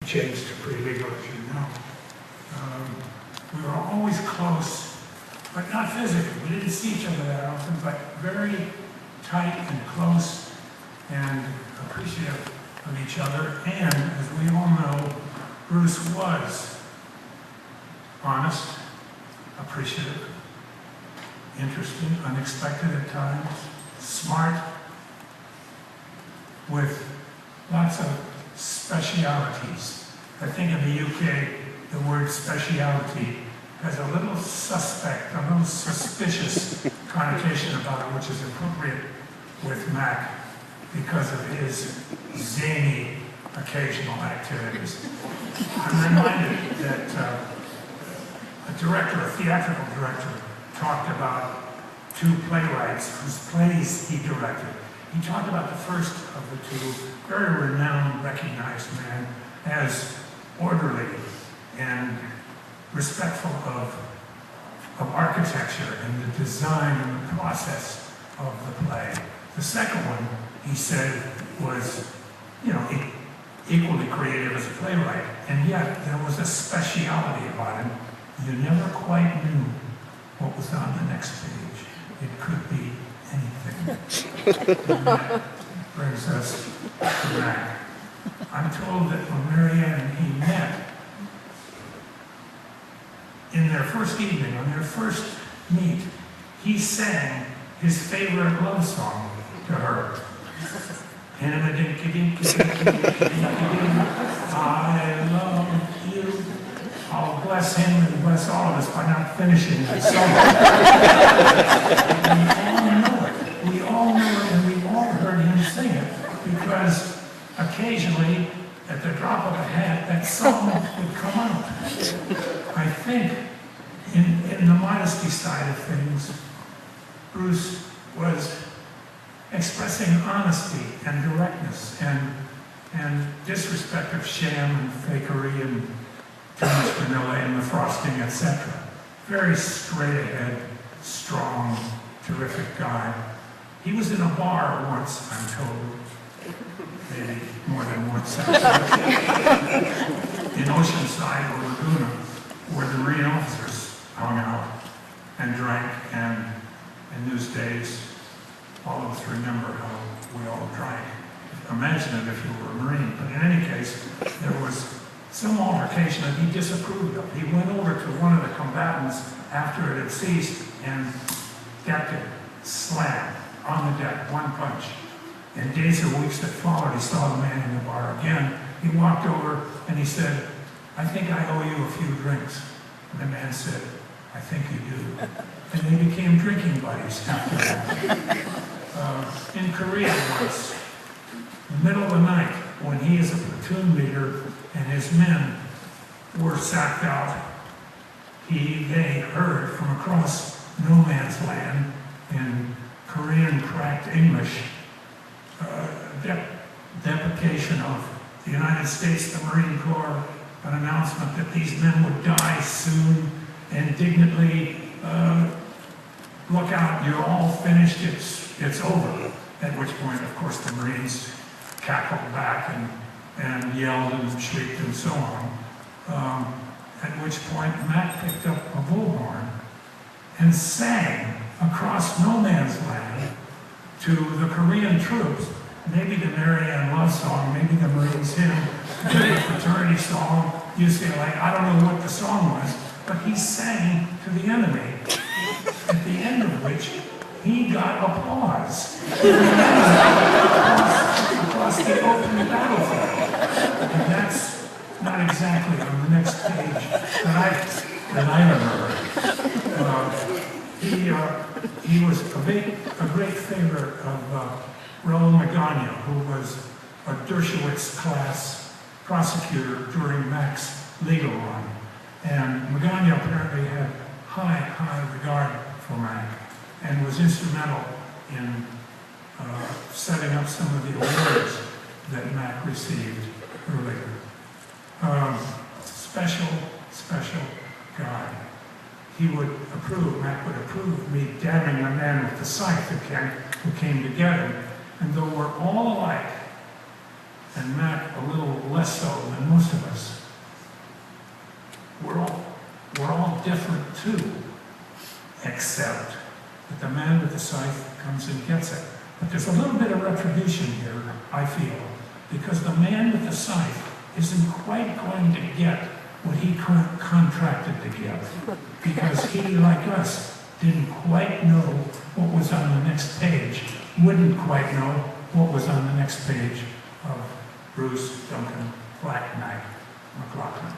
changed to pre-legal, as you know. We were always close, but not physically. We didn't see each other that often, but very tight and close and appreciative of each other. And as we all know, Bruce was honest, appreciative, interesting, unexpected at times, smart, with lots of specialities. I think in the UK, the word speciality has a little suspect, a little suspicious connotation about it, which is appropriate with Mac because of his zany occasional activities. I'm reminded that a director, a theatrical director, talked about two playwrights whose plays he directed. He talked about the first of the two, very renowned, recognized man, as orderly and respectful of architecture and the design and the process of the play. The second one, he said, was, equally creative as a playwright, and yet there was a speciality about him. You never quite knew what was on the next page. It could be anything. And that brings us to Mac. I'm told that when Marianne and he met, in their first evening, on their first meet, he sang his favorite love song to her. I love you. I'll bless him and bless all of us by not finishing that song. We all know it, and we all heard him sing it, because occasionally, at the drop of a hat, that song would come out. I think in the modesty side of things, Bruce was expressing honesty and directness and disrespect of sham and fakery and too much vanilla in the frosting, etc. Very straight ahead, strong, terrific guy. He was in a bar once, I'm told, maybe more than once, in Oceanside or Laguna, where the Marine officers hung out and drank, and in those days, all of us remember how we all drank. Imagine it if you were a Marine, but in any case, there was some altercation that he disapproved of. He went over to one of the combatants after it had ceased and decked it, slam, on the deck, one punch. In days or weeks that followed, he saw the man in the bar again. He walked over and he said, I think I owe you a few drinks. And the man said, I think you do. And they became drinking buddies after that. In Korea once, in the middle of the night, when he as a platoon leader and his men were sacked out, they heard from across no man's land in Korean cracked English deprecation of the United States, the Marine Corps, an announcement that these men would die soon, indignantly, look out, you're all finished, it's over. At which point, of course, the Marines cackled back and yelled and shrieked and so on. At which point, Mac picked up a bullhorn and sang across no man's land to the Korean troops, maybe the Marianne love song, maybe the Marines hymn, maybe the fraternity song, UCLA, I don't know what the song was, but he sang to the enemy, at the end of which he got applause across the open battlefield. And that's not exactly on the next page that I remember. He was a great favorite of Roland Bain, who was a Dershowitz class prosecutor during Mac's legal run. And Bain apparently had high regard for Mac and was instrumental in setting up some of the awards that Mac received earlier. Special guy. Mac would approve of me damning the man with the scythe who came to get him. And though we're all alike, and Mac a little less so than most of us, too, except that the man with the scythe comes and gets it. But there's a little bit of retribution here, I feel, because the man with the scythe isn't quite going to get what he contracted to get, because he, like us, didn't quite know what was on the next page, wouldn't quite know what was on the next page of Bruce Duncan Maclachlan.